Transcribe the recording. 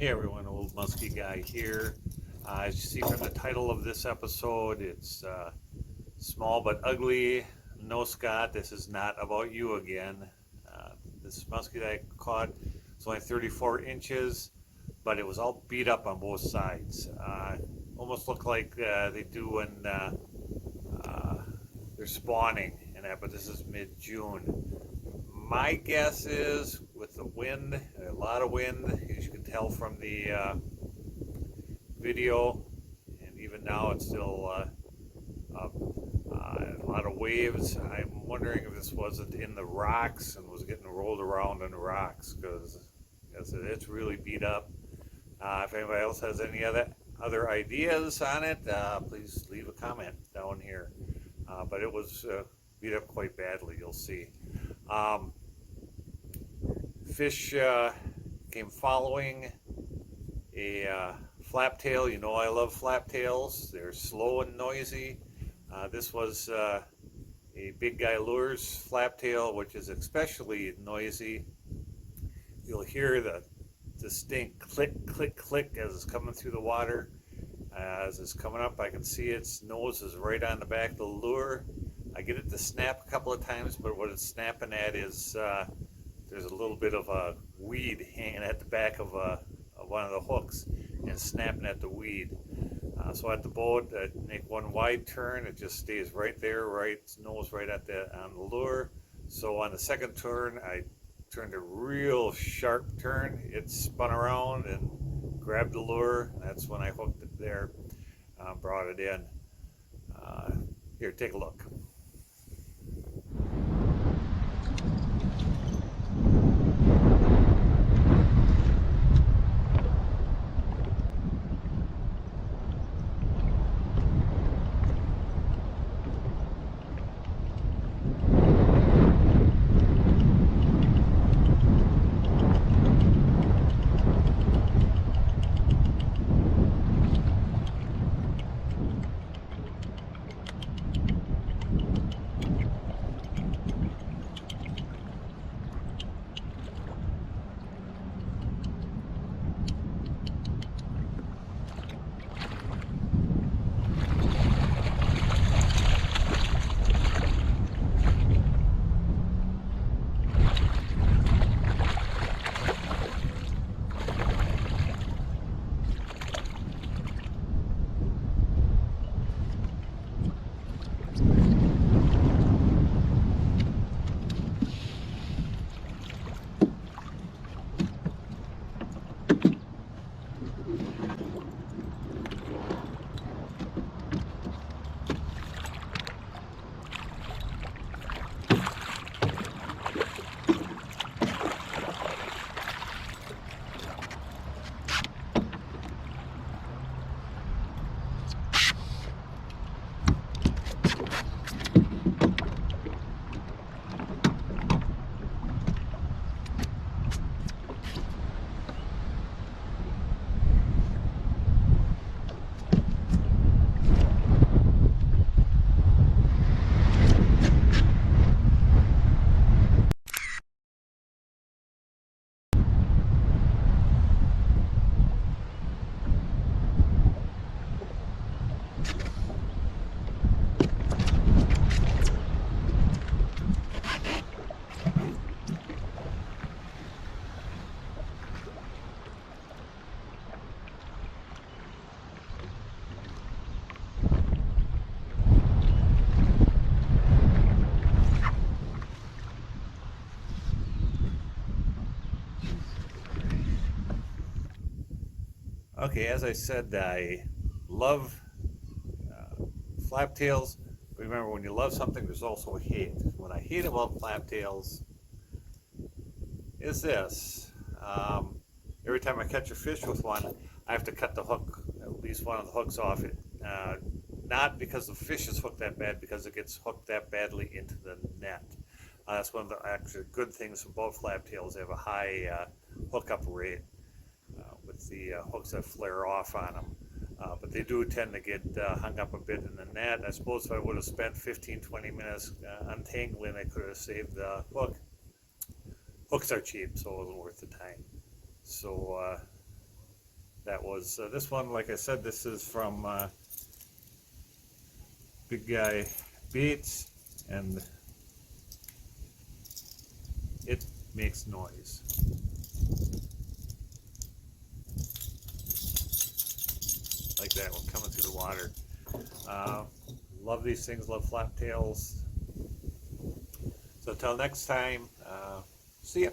Hey everyone, old Musky Guy here. As you see from the title of this episode, it's small but ugly. No, Scott, this is not about you again. This muskie that I caught was only 34 inches, but it was all beat up on both sides. Almost looked like they do when they're spawning and that, but this is mid-June. My guess is with the wind, a lot of wind, as you can tell from the video, and even now it's still a lot of waves. I'm wondering if this wasn't in the rocks and was getting rolled around in the rocks because it's really beat up. If anybody else has any other ideas on it, please leave a comment down here. But it was beat up quite badly, you'll see. Fish came following a flaptail. You know I love flaptails. They're slow and noisy. This was a Big Guy Lures flaptail, which is especially noisy. You'll hear the distinct click, click, click as it's coming through the water. As it's coming up, I can see its nose is right on the back of the lure. I get it to snap a couple of times, but what it's snapping at is there's a little bit of a weed hanging at the back of one of the hooks and snapping at the weed. So at the boat, I make one wide turn, it just stays right there, right nose right at on the lure. So on the second turn, I turned a real sharp turn. It spun around and grabbed the lure. That's when I hooked it there, brought it in. Here, take a look. Okay, as I said, I love flaptails. Remember, when you love something, there's also hate. What I hate about flaptails is this. Every time I catch a fish with one, I have to cut the hook, at least one of the hooks off it. Not because the fish is hooked that bad, because it gets hooked that badly into the net. That's one of the actually good things about flaptails. They have a high hookup rate with the hooks that flare off on them. But they do tend to get hung up a bit in the net. I suppose if I would have spent 15-20 minutes untangling, I could have saved the hook. Hooks are cheap, so it wasn't worth the time. So that was this one. Like I said, this is from Big Guy Baits, and it makes noise. Like that one coming through the water. Love these things, love flap tails. So until next time, see ya.